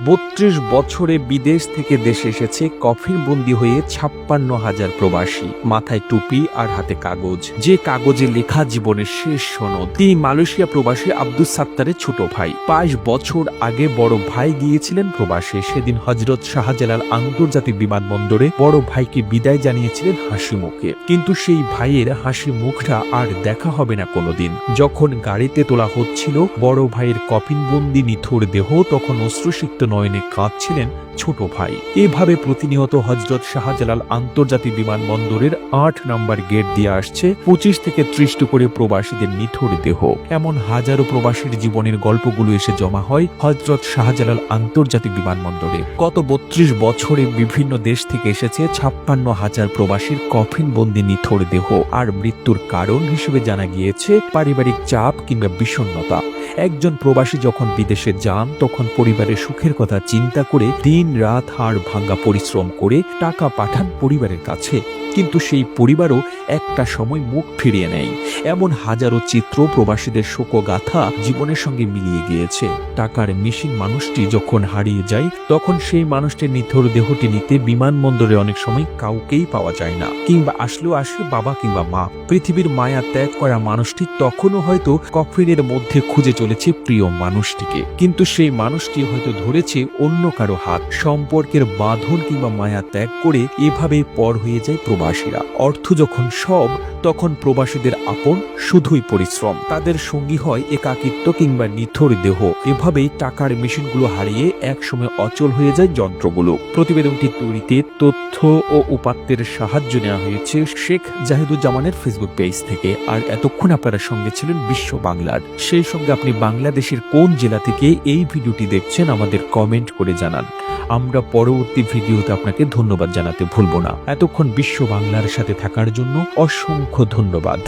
৩২ বছরে বিদেশ থেকে দেশে এসেছে কফিনবন্দি হয়ে ৫৬,০০০ প্রবাসী। মাথায় টুপি আর হাতে কাগজ, যে কাগজে লেখা জীবনের শেষ সনদ। তিনি মালয়েশিয়া প্রবাসী আব্দুস সাত্তারের ছোট ভাই। ২২ বছর আগে বড় ভাই গিয়েছিলেন প্রবাসে। সেদিন হযরত শাহজালাল আন্তর্জাতিক বিমানবন্দরে বড় ভাইকে বিদায় জানিয়েছিলেন হাসি মুখে। কিন্তু সেই ভাইয়ের হাসি মুখটা আর দেখা হবে না কোনোদিন। যখন গাড়িতে তোলা হচ্ছিল বড় ভাইয়ের কফিনবন্দি নিথর দেহ, তখন অশ্রুসিক্ত নয়নে কাঁদছিলেন ছোট ভাই। এভাবে প্রতিনিয়ত হযরত শাহজালাল আন্তর্জাতিক বিমানবন্দরের ৮ নম্বর গেট দিয়ে আসছে ২৫ থেকে ৩০টি করে প্রবাসীদের নিথর দেহ। এমন হাজারো প্রবাসীর জীবনের গল্পগুলো এসে জমা হয় হযরত শাহজালাল আন্তর্জাতিক বিমানবন্দরে। গত ৩২ বছরে বিভিন্ন দেশ থেকে এসেছে ৫৬,০০০ প্রবাসীর কফিনবন্দি নিথর দেহ। আর মৃত্যুর কারণ হিসেবে জানা গিয়েছে পারিবারিক চাপ কিংবা বিষণ্ণতা। একজন প্রবাসী যখন বিদেশে যান তখন পরিবারের সুখের কথা চিন্তা করে দিন রাত হাড় ভাঙা পরিশ্রম করে টাকা পাঠান পরিবারের কাছে, কিন্তু সেই পরিবারও একটা সময় মুখ ফিরিয়ে নেয়। এমন হাজারো চিত্র প্রবাসীদের শোকগাথা জীবনের সঙ্গে মিলিয়ে গিয়েছে। টাকার মেশিন মানুষটি যখন হারিয়ে যায় তখন সেই মানুষটির নিথর দেহটি নিতে বিমানবন্দরে অনেক সময় কাউকেই পাওয়া যায় না, কিংবা আসলেও আসে বাবা কিংবা মা। পৃথিবীর মায়া ত্যাগ করা মানুষটি তখনও হয়তো কফিনের মধ্যে খুঁজে চলেছে প্রিয় মানুষটিকে, কিন্তু সেই মানুষটি হয়তো ধরেছে অন্য কারো হাত। সম্পর্কের বাঁধন কিংবা মায়া ত্যাগ করে এভাবেই পর হয়ে যায় প্রবাসীরা। অর্থ যখন সব, তখন প্রবাসীদের আপন শুধুই পরিশ্রম। তাদের সঙ্গী হয় একাকিত্ব কিংবা নিথর দেহ। এভাবেই টাকার মেশিনগুলো হারিয়ে একসময় অচল হয়ে যায় যন্ত্রগুলো। প্রতিবেদনটি তৈরিতে তথ্য ও উপাত্তের সাহায্য নেওয়া হয়েছে শেখ জাহিদুজ্জামানের ফেসবুক পেজ থেকে। আর এতক্ষণ আপনারা সঙ্গে ছিলেন বিশ্ব বাংলার। সেই সঙ্গে আপনি বাংলাদেশের কোন জেলা থেকে এই ভিডিওটি দেখছেন আমাদের কমেন্ট করে জানান। আমরা পরবর্তী ভিডিওতে আপনাকে ধন্যবাদ জানাতে ভুলব না। এতক্ষণ বিশ্ব বাংলার সাথে থাকার জন্য অসংখ্য ধন্যবাদ।